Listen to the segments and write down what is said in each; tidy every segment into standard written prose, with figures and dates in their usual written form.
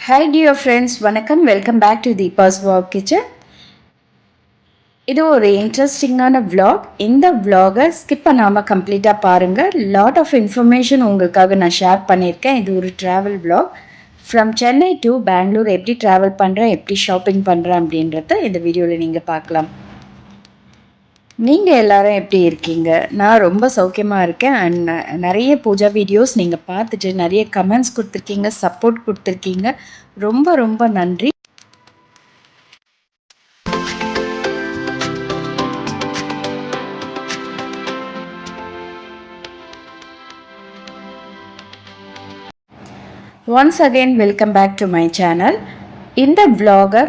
Hi dear friends, வணக்கம். Welcome back to Deepa's vlog kitchen. இது ஒரு இன்ட்ரெஸ்டிங்கான vlog. இந்த vlog-அ ஸ்கிப் பண்ணாமல் கம்ப்ளீட்டாக பாருங்கள். லாட் ஆஃப் இன்ஃபர்மேஷன் உங்களுக்காக நான் ஷேர் பண்ணியிருக்கேன். இது ஒரு travel vlog. From Chennai to Bengaluru எப்படி ட்ராவல் பண்ணுறேன், எப்படி ஷாப்பிங் பண்ணுறேன் அப்படின்றத இந்த வீடியோவில் நீங்கள் பார்க்கலாம். நீங்கள் எல்லாரும் எப்படி இருக்கீங்க? நான் ரொம்ப சௌக்கியமாக இருக்கேன். அண்ட் நிறைய பூஜா வீடியோஸ் நீங்கள் பார்த்துட்டு நிறைய கமெண்ட்ஸ் கொடுத்துருக்கீங்க, சப்போர்ட் கொடுத்துருக்கீங்க. ரொம்ப ரொம்ப நன்றி. Once again welcome back to my channel. இந்த vlog-அ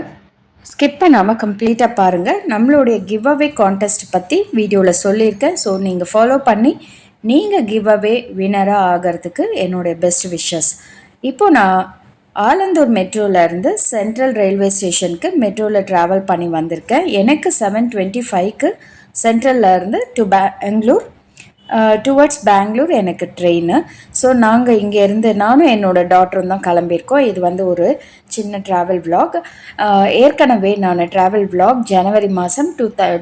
ஸ்கிப் பண்ணாமல் கம்ப்ளீட்டாக பாருங்கள். நம்மளுடைய கிவ் அவே கான்டெஸ்ட் பற்றி வீடியோவில் சொல்லியிருக்கேன். ஸோ நீங்கள் ஃபாலோ பண்ணி நீங்கள் கிவ் அவே வினராக ஆகிறதுக்கு என்னுடைய பெஸ்ட் விஷஸ். இப்போது நான் ஆலந்தூர் மெட்ரோவிலேருந்து சென்ட்ரல் ரயில்வே ஸ்டேஷனுக்கு மெட்ரோவில் ட்ராவல் பண்ணி வந்திருக்கேன். எனக்கு 7:25க்கு சென்ட்ரல்லேருந்து டு பெங்களூர் டுவர்ட்ஸ் பெங்களூர் எனக்கு ட்ரெயின். ஸோ நாங்கள் இங்கேருந்து நானும் என்னோடய டாட்டரும் தான் கிளம்பியிருக்கோம். இது வந்து ஒரு சின்ன ட்ராவல் vlog. ஏற்கனவே நான் ட்ராவல் vlog ஜனவரி மாதம்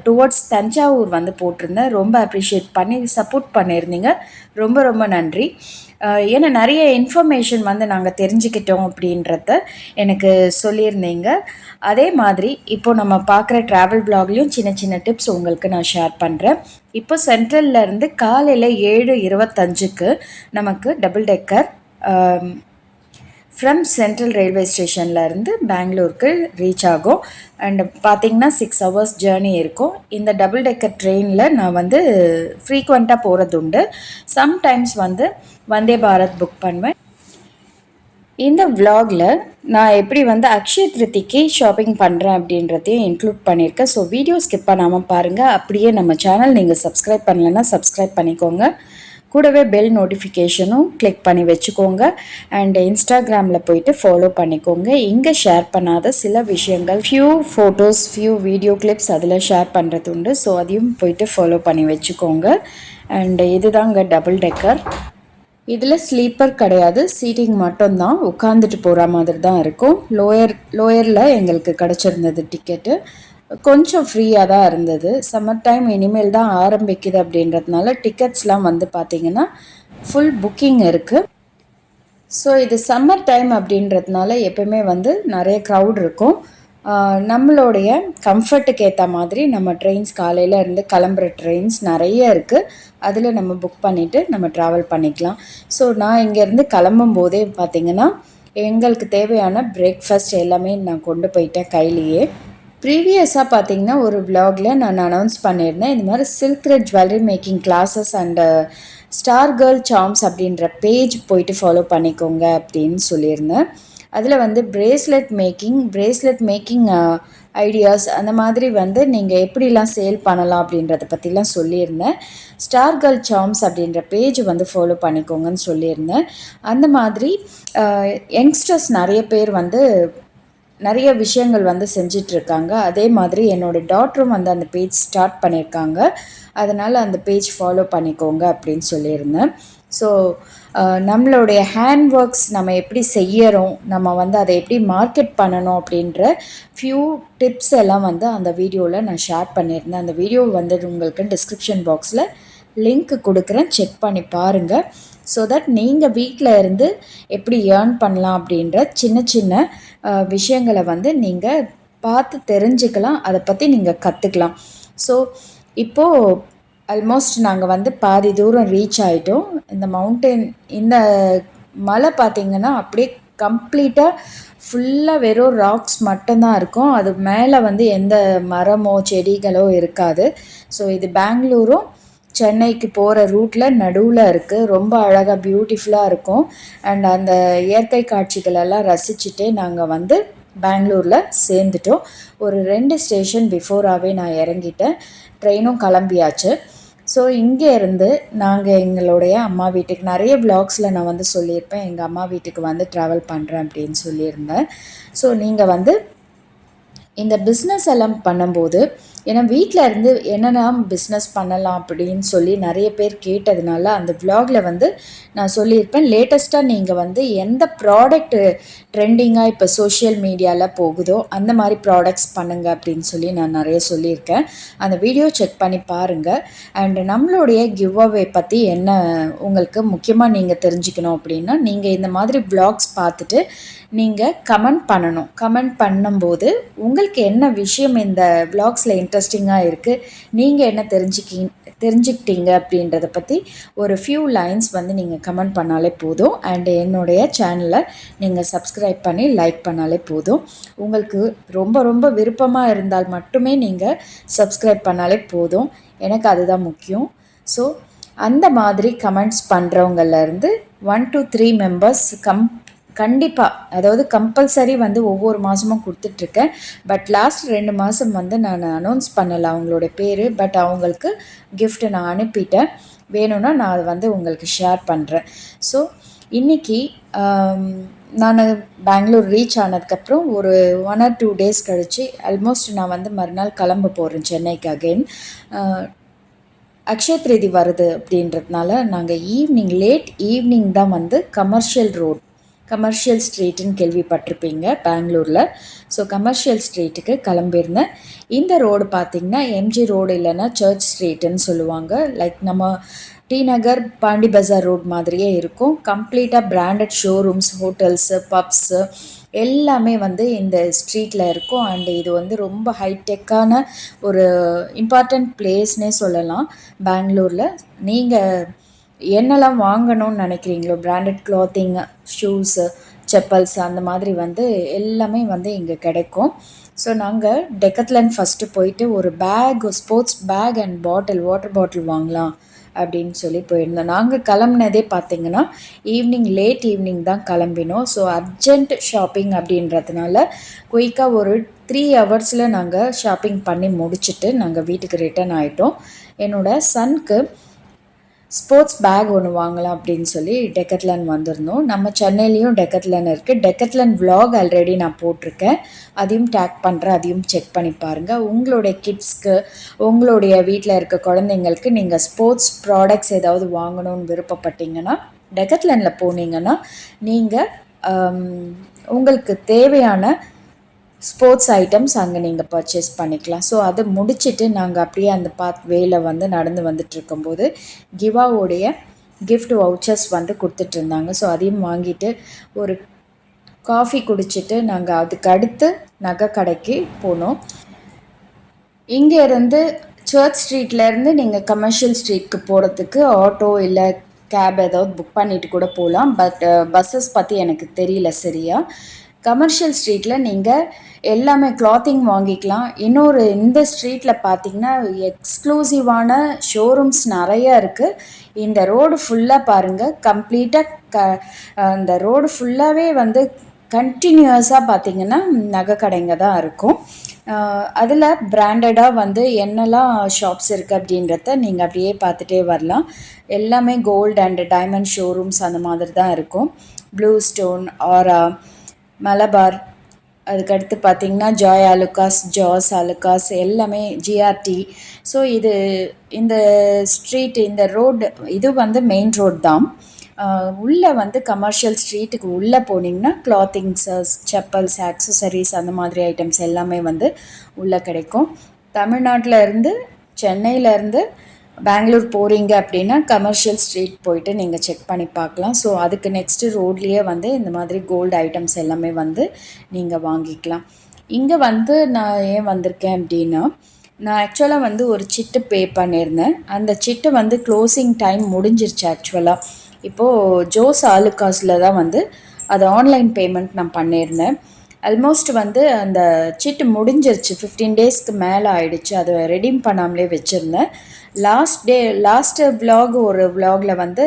டுவர்ட்ஸ் தஞ்சாவூர் வந்து போட்டிருந்தேன். ரொம்ப அப்ரிஷியேட் பண்ணி சப்போர்ட் பண்ணியிருந்தீங்க. ரொம்ப ரொம்ப நன்றி. ஏன்னா நிறைய இன்ஃபர்மேஷன் வந்து நாங்கள் தெரிஞ்சுக்கிட்டோம் அப்படின்றத எனக்கு சொல்லியிருந்தீங்க. அதே மாதிரி இப்போது நம்ம பார்க்குற ட்ராவல் vlogலையும் சின்ன சின்ன டிப்ஸ் உங்களுக்கு நான் ஷேர் பண்ணுறேன். இப்போ சென்ட்ரல்லேருந்து காலையில் 7:25க்கு நமக்கு double decker from central railway ஸ்டேஷன்லேருந்து பெங்களூருக்கு ரீச் ஆகும். அண்ட் பார்த்திங்கன்னா 6 hours ஜேர்னி இருக்கும். இந்த டபுள் டெக்கர் ட்ரெயினில் நான் வந்து ஃப்ரீக்வெண்ட்டாக போகிறது உண்டு. சம்டைம்ஸ் வந்து வந்தே பாரத் புக் பண்ணுவேன். இந்த vlogல நான் எப்படி வந்து அக்ஷய திருதிக்கு ஷாப்பிங் பண்ணுறேன் அப்படின்றதையும் இன்க்ளூட் பண்ணியிருக்கேன். ஸோ வீடியோ ஸ்கிப் பண்ணாமல் பாருங்கள். அப்படியே நம்ம சேனல் நீங்கள் சப்ஸ்கிரைப் பண்ணலைன்னா சப்ஸ்கிரைப் பண்ணிக்கோங்க. கூடவே பெல் நோட்டிஃபிகேஷனும் கிளிக் பண்ணி வச்சுக்கோங்க. அண்ட் இன்ஸ்டாகிராமில் போயிட்டு ஃபாலோ பண்ணிக்கோங்க. இங்கே ஷேர் பண்ணாத சில விஷயங்கள், few photos, few video clips அதில் ஷேர் பண்ணுறது உண்டு. ஸோ அதையும் போயிட்டு ஃபாலோ பண்ணி வச்சுக்கோங்க. அண்ட் இதுதாங்க டபுள் டெக்கர். இதில் ஸ்லீப்பர் கிடையாது, சீட்டிங் மட்டும்தான், உட்காந்துட்டு போகிற மாதிரி தான் இருக்கும். லோயரில் எங்களுக்கு கிடச்சிருந்தது டிக்கெட்டு. கொஞ்சம் ஃப்ரீயாக தான் இருந்தது. சம்மர் டைம் இனிமேல் தான் ஆரம்பிக்குது அப்படின்றதுனால டிக்கெட்ஸ்லாம் வந்து பார்த்திங்கன்னா ஃபுல் புக்கிங் இருக்குது. ஸோ இது சம்மர் டைம் அப்படின்றதுனால எப்பவுமே வந்து நிறைய க்ரௌட் இருக்கும். நம்மளுடைய கம்ஃபர்ட்டுக்கு ஏற்ற மாதிரி நம்ம ட்ரெயின்ஸ் காலையில் இருந்து கிளம்புற ட்ரெயின்ஸ் நிறைய இருக்குது. அதில் நம்ம புக் பண்ணிவிட்டு நம்ம ட்ராவல் பண்ணிக்கலாம். ஸோ நான் இங்கேருந்து கிளம்பும் போதே பார்த்திங்கன்னா எங்களுக்கு தேவையான பிரேக்ஃபாஸ்ட் எல்லாமே நான் கொண்டு போயிட்டேன் கையிலேயே. ப்ரீவியஸாக பார்த்திங்கன்னா ஒரு vlogல நான் அனௌன்ஸ் பண்ணியிருந்தேன், இந்த மாதிரி silk thread jewellery making classes and star girl charms அப்படின்ற பேஜ் போயிட்டு ஃபாலோ பண்ணிக்கோங்க அப்படின்னு சொல்லியிருந்தேன். அதில் வந்து பிரேஸ்லெட் மேக்கிங் ஐடியாஸ் அந்த மாதிரி வந்து நீங்கள் எப்படிலாம் சேல் பண்ணலாம் அப்படின்றத பற்றிலாம் சொல்லியிருந்தேன். ஸ்டார் கேர்ள் சார்ம்ஸ் அப்படின்ற பேஜ் வந்து ஃபாலோ பண்ணிக்கோங்கன்னு சொல்லியிருந்தேன். அந்த மாதிரி யங்ஸ்டர்ஸ் நிறைய பேர் வந்து நிறைய விஷயங்கள் வந்து செஞ்சிட்ருக்காங்க. அதே மாதிரி என்னோடய டாட்டரும் வந்து அந்த பேஜ் ஸ்டார்ட் பண்ணியிருக்காங்க. அதனால் அந்த பேஜ் ஃபாலோ பண்ணிக்கோங்க அப்படின்னு சொல்லியிருந்தேன். ஸோ நம்மளுடைய ஹேண்ட் ஒர்க்ஸ் நம்ம எப்படி செய்யறோம், நம்ம வந்து அதை எப்படி மார்க்கெட் பண்ணணும் அப்படின்ற ஃபியூ டிப்ஸ் எல்லாம் வந்து அந்த வீடியோவில் நான் ஷேர் பண்ணியிருந்தேன். அந்த வீடியோ வந்து உங்களுக்கு டிஸ்கிரிப்ஷன் பாக்ஸில் லிங்க் கொடுக்குறேன், செக் பண்ணி பாருங்கள். ஸோ தட் நீங்கள் வீட்டில் இருந்து எப்படி ஏர்ன் பண்ணலாம் அப்படின்ற சின்ன சின்ன விஷயங்களை வந்து நீங்கள் பார்த்து தெரிஞ்சுக்கலாம், அதை பற்றி நீங்கள் கற்றுக்கலாம். ஸோ இப்போது ஆல்மோஸ்ட் நாங்கள் வந்து பாதி தூரம் ரீச் ஆகிட்டோம். இந்த இந்த மலை பார்த்திங்கன்னா அப்படியே கம்ப்ளீட்டாக ஃபுல்லாக வெறும் ராக்ஸ் மட்டும்தான் இருக்கும். அது மேலே வந்து எந்த மரமோ செடிகளோ இருக்காது. ஸோ இது பெங்களூரும் சென்னைக்கு போகிற ரூட்டில் நடுவில் இருக்குது. ரொம்ப அழகாக பியூட்டிஃபுல்லாக இருக்கும். அண்ட் அந்த இயற்கை காட்சிகளெல்லாம் ரசிச்சுட்டே நாங்கள் வந்து பெங்களூரில் சேர்ந்துட்டோம். ஒரு 2 ஸ்டேஷன் பிஃபோராகவே நான் இறங்கிட்டேன். ட்ரெயினும் கிளம்பியாச்சு. ஸோ இங்கே இருந்து நாங்கள் எங்களுடைய அம்மா வீட்டுக்கு, நிறைய vlogsல நான் வந்து சொல்லியிருப்பேன் எங்கள் அம்மா வீட்டுக்கு வந்து ட்ராவல் பண்ணுறேன் அப்படின்னு சொல்லியிருந்தேன். ஸோ நீங்கள் வந்து இந்த பிஸ்னஸ் எல்லாம் பண்ணும்போது ஏன்னா வீட்டில் இருந்து என்னென்ன பிஸ்னஸ் பண்ணலாம் அப்படின்னு சொல்லி நிறைய பேர் கேட்டதுனால அந்த vlogல வந்து நான் சொல்லியிருப்பேன். லேட்டஸ்ட்டாக நீங்கள் வந்து எந்த ப்ராடக்ட் ட்ரெண்டிங்காக இப்போ சோஷியல் மீடியாவில் போகுதோ அந்த மாதிரி ப்ராடக்ட்ஸ் பண்ணுங்க அப்படின்னு சொல்லி நான் நிறைய சொல்லியிருக்கேன். அந்த வீடியோ செக் பண்ணி பாருங்கள். அண்ட் நம்மளுடைய கிவ் அவே பற்றி என்ன உங்களுக்கு முக்கியமாக நீங்கள் தெரிஞ்சுக்கணும் அப்படின்னா, நீங்கள் இந்த மாதிரி vlogs பார்த்துட்டு நீங்கள் கமெண்ட் பண்ணணும். கமெண்ட் பண்ணும்போது உங்களுக்கு என்ன விஷயம் இந்த vlogsல இன்ட்ரெஸ்டிங்காக இருக்குது, நீங்கள் என்ன தெரிஞ்சுக்கிட்டீங்க அப்படின்றத பற்றி ஒரு ஃபியூ லைன்ஸ் வந்து நீங்கள் கமெண்ட் பண்ணாலே போதும். அண்ட் என்னுடைய சேனலை நீங்கள் சப்ஸ்கிரைப் பண்ணி லைக் பண்ணாலே போதும். உங்களுக்கு ரொம்ப ரொம்ப விருப்பமாக இருந்தால் மட்டுமே நீங்கள் சப்ஸ்கிரைப் பண்ணாலே போதும். எனக்கு அதுதான் முக்கியம். ஸோ அந்த மாதிரி கமெண்ட்ஸ் பண்ணுறவங்கலேருந்து 1 to 3 மெம்பர்ஸ் கண்டிப்பாக, அதாவது கம்பல்சரி வந்து ஒவ்வொரு மாதமும் கொடுத்துட்ருக்கேன். பட் லாஸ்ட் 2 மாதம் வந்து நான் அனௌன்ஸ் பண்ணலை அவங்களோட பேர். பட் அவங்களுக்கு கிஃப்ட் நான் அனுப்பிட்டேன். வேணும்னா நான் அதை வந்து உங்களுக்கு ஷேர் பண்ணுறேன். ஸோ இன்றைக்கி நான் பெங்களூர் ரீச் ஆனதுக்கப்புறம் ஒரு 1 or 2 days கழித்து ஆல்மோஸ்ட் நான் வந்து மறுநாள் கிளம்ப போகிறேன் சென்னைக்கு அகெயின். அக்ஷய திருதி வருது அப்படின்றதுனால நாங்கள் லேட் ஈவினிங் தான் வந்து கமர்ஷியல் ஸ்ட்ரீட்டுன்னு கேள்விப்பட்டிருப்பீங்க பெங்களூரில். ஸோ கமர்ஷியல் ஸ்ட்ரீட்டுக்கு கிளம்பியிருந்தேன். இந்த ரோடு பார்த்திங்கன்னா எம்ஜி ரோடு இல்லைன்னா சர்ச் ஸ்ட்ரீட்டுன்னு சொல்லுவாங்க. லைக் நம்ம டி நகர் பாண்டி பஜார் ரோட் மாதிரியே இருக்கும். கம்ப்ளீட்டாக பிராண்டட் ஷோரூம்ஸ், ஹோட்டல்ஸு, பப்ஸு எல்லாமே வந்து இந்த ஸ்ட்ரீட்டில் இருக்கும். அண்டு இது வந்து ரொம்ப ஹைடெக்கான ஒரு இம்பார்ட்டண்ட் பிளேஸ்னே சொல்லலாம் பெங்களூரில். நீங்கள் என்னெல்லாம் வாங்கணும்னு நினைக்கிறீங்களோ, பிராண்டட் கிளாத்திங், ஷூஸு, செப்பல்ஸ் அந்த மாதிரி வந்து எல்லாமே வந்து இங்கே கிடைக்கும். ஸோ நாங்கள் டெக்கத்லன் ஃபஸ்ட்டு போயிட்டு ஒரு sports bag and water bottle வாங்கலாம் அப்படின்னு சொல்லி போயிருந்தோம். நாங்கள் கிளம்புனதே பார்த்திங்கன்னா லேட் ஈவினிங் தான் கிளம்பினோம். ஸோ அர்ஜெண்ட் ஷாப்பிங் அப்படின்றதுனால குயிக்காக ஒரு 3 hours நாங்கள் ஷாப்பிங் பண்ணி முடிச்சுட்டு நாங்கள் வீட்டுக்கு ரிட்டர்ன் ஆகிட்டோம். என்னோடய சனுக்கு ஸ்போர்ட்ஸ் பேக் ஒன்று வாங்கலாம் அப்படின்னு சொல்லி டெக்கத்லன் வந்திருந்தோம். நம்ம சென்னையிலையும் டெக்கத்லன் இருக்குது. டெக்கத்லன் vlog ஆல்ரெடி நான் போட்டிருக்கேன், அதையும் டேக் பண்ணுறேன், அதையும் செக் பண்ணி பாருங்கள். உங்களுடைய கிட்ஸ்க்கு, உங்களுடைய வீட்டில் இருக்க குழந்தைங்களுக்கு நீங்கள் ஸ்போர்ட்ஸ் ப்ராடக்ட்ஸ் ஏதாவது வாங்கணும்னு விருப்பப்பட்டீங்கன்னா டெக்கத்லனில் போனீங்கன்னா நீங்கள் உங்களுக்கு தேவையான ஸ்போர்ட்ஸ் ஐட்டம்ஸ் அங்கே நீங்கள் பர்ச்சேஸ் பண்ணிக்கலாம். ஸோ அதை முடிச்சுட்டு நாங்கள் அப்படியே அந்த வேல வந்து நடந்து வந்துட்டுருக்கும்போது கிவாவோடைய கிஃப்ட் வவுச்சர்ஸ் வந்து கொடுத்துட்ருந்தாங்க. ஸோ அதையும் வாங்கிட்டு ஒரு காஃபி குடிச்சிட்டு நாங்கள் அதுக்கு அடுத்து நகை கடைக்கு போனோம். இங்கேருந்து சர்ச் ஸ்ட்ரீட்லேருந்து நீங்கள் கமர்ஷியல் ஸ்ட்ரீட்க்கு போகிறதுக்கு ஆட்டோ இல்லை கேப் ஏதாவது புக் பண்ணிவிட்டு கூட போகலாம். பட் பஸ்ஸஸ் பற்றி எனக்கு தெரியல சரியா. கமர்ஷியல் ஸ்ட்ரீட்டில் நீங்கள் எல்லாமே கிளாத்திங் வாங்கிக்கலாம். இந்த ஸ்ட்ரீட்டில் பார்த்திங்கன்னா எக்ஸ்க்ளூசிவான ஷோரூம்ஸ் நிறையா இருக்குது. இந்த ரோடு ஃபுல்லாக பாருங்கள், கம்ப்ளீட்டாக இந்த ரோடு ஃபுல்லாகவே வந்து கண்டினியூஸாக பார்த்திங்கன்னா நகை கடைங்க தான் இருக்கும். அதில் பிராண்டடாக வந்து என்னெல்லாம் ஷாப்ஸ் இருக்குது அப்படின்றத நீங்கள் அப்படியே பார்த்துட்டே வரலாம். எல்லாமே கோல்டு அண்ட் டைமண்ட் ஷோரூம்ஸ் அந்த மாதிரி தான் இருக்கும். ப்ளூ ஸ்டோன், ஆரா, மலபார், அதுக்கடுத்து பார்த்திங்கன்னா ஜாய் ஆலுக்காஸ், ஜாஸ் ஆலுக்காஸ், எல்லாமே ஜிஆர்டி. ஸோ இந்த ஸ்ட்ரீட், இந்த ரோடு இது வந்து மெயின் ரோடு தான். உள்ளே வந்து கமர்ஷியல் ஸ்ட்ரீட்டுக்கு உள்ளே போனீங்கன்னா கிளாத்திங்ஸஸ், செப்பல்ஸ், ஆக்சசரிஸ் அந்த மாதிரி ஐட்டம்ஸ் எல்லாமே வந்து உள்ளே கிடைக்கும். தமிழ்நாட்டில் இருந்து, சென்னையிலேருந்து பெங்களூர் போகிறீங்க அப்படின்னா கமர்ஷியல் ஸ்ட்ரீட் போயிட்டு நீங்கள் செக் பண்ணி பார்க்கலாம். ஸோ அதுக்கு நெக்ஸ்ட்டு ரோட்லேயே வந்து இந்த மாதிரி கோல்டு ஐட்டம்ஸ் எல்லாமே வந்து நீங்கள் வாங்கிக்கலாம். இங்கே வந்து நான் ஏன் வந்திருக்கேன் அப்படின்னா, நான் ஆக்சுவலாக வந்து ஒரு சிட்டு பே பண்ணியிருந்தேன். அந்த சிட்டு வந்து க்ளோசிங் டைம் முடிஞ்சிருச்சு ஆக்சுவலாக. இப்போது ஜோஸ் ஆலுக்காஸில் தான் வந்து அது ஆன்லைன் பேமெண்ட் நான் பண்ணியிருந்தேன். ஆல்மோஸ்ட் வந்து அந்த சிட்டு முடிஞ்சிருச்சு, 15 daysக்கு மேலே ஆகிடுச்சு. அதை ரெடீம் பண்ணாமலே வச்சுருந்தேன். லாஸ்ட் vlog ஒரு vlogல வந்து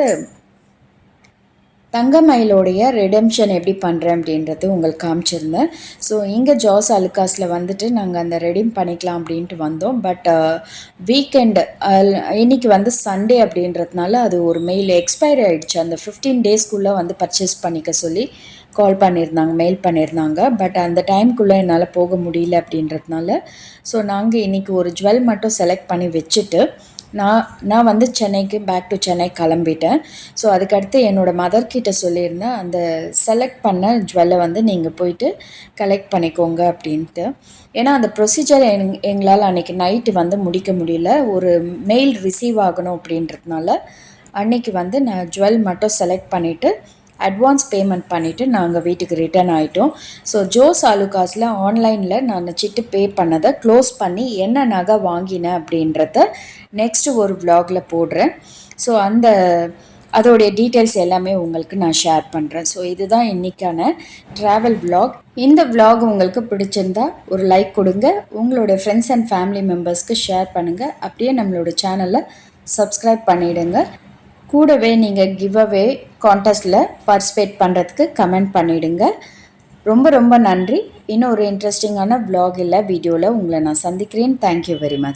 தங்கமயிலோடைய ரெடெம்ஷன் எப்படி பண்ணுறேன் அப்படின்றது உங்களுக்கு காமிச்சிருந்தேன். ஸோ இங்கே ஜாஸ் அலுகாஸில் வந்துட்டு நாங்கள் அந்த ரெடீம் பண்ணிக்கலாம் அப்படின்ட்டு வந்தோம். பட் வீக்கெண்டு இன்னைக்கு வந்து சண்டே அப்படின்றதுனால அது ஒரு மெயில் எக்ஸ்பைரி ஆகிடுச்சு. அந்த 15 டேஸ்க்குள்ளே வந்து பர்ச்சேஸ் பண்ணிக்க சொல்லி கால் பண்ணியிருந்தாங்க, மெயில் பண்ணியிருந்தாங்க. பட் அந்த டைம்குள்ளே என்னால் போக முடியல அப்படின்றதுனால ஸோ நாங்கள் இன்றைக்கி ஒரு ஜுவல் மட்டும் செலக்ட் பண்ணி வச்சுட்டு நான் வந்து சென்னைக்கு பேக் டு சென்னை கிளம்பிட்டேன். ஸோ அதுக்கடுத்து என்னோடய மதர்கிட்ட சொல்லியிருந்தேன், அந்த செலக்ட் பண்ண ஜுவல்லை வந்து நீங்கள் போயிட்டு கலெக்ட் பண்ணிக்கோங்க அப்படின்ட்டு. ஏன்னா அந்த ப்ரொசீஜர் எங்களால் அன்றைக்கி நைட்டு வந்து முடிக்க முடியல. ஒரு மெயில் ரிசீவ் ஆகணும் அப்படின்றதுனால அன்றைக்கி வந்து நான் ஜுவல் மட்டும் செலக்ட் பண்ணிவிட்டு அட்வான்ஸ் பேமெண்ட் பண்ணிவிட்டு நாங்கள் வீட்டுக்கு ரிட்டர்ன் ஆகிட்டோம். ஸோ ஜோஸ் ஆலுகாஸில் ஆன்லைனில் நான் சிட்டு பே பண்ணதை க்ளோஸ் பண்ணி என்ன நகை வாங்கினேன் அப்படின்றத நெக்ஸ்ட்டு ஒரு விலாகில் போடுறேன். ஸோ அதோடைய டீட்டெயில்ஸ் எல்லாமே உங்களுக்கு நான் ஷேர் பண்ணுறேன். ஸோ இதுதான் இன்றைக்கான ட்ராவல் விலாக். இந்த விலாக் உங்களுக்கு பிடிச்சிருந்தா ஒரு லைக் கொடுங்க, உங்களோட ஃப்ரெண்ட்ஸ் அண்ட் ஃபேமிலி மெம்பர்ஸ்க்கு ஷேர் பண்ணுங்கள், அப்படியே நம்மளோட சேனலை சப்ஸ்கிரைப் பண்ணிவிடுங்க. கூடவே நீங்கள் கிவ் அவே கான்டெஸ்ட்டில் பார்ட்டிசிபேட் பண்ணுறதுக்கு கமெண்ட் பண்ணிவிடுங்க. ரொம்ப ரொம்ப நன்றி. இன்னும் ஒரு இன்ட்ரெஸ்டிங்கான விலாக் இல்லை வீடியோவில் உங்களை நான் சந்திக்கிறேன். Thank you very much.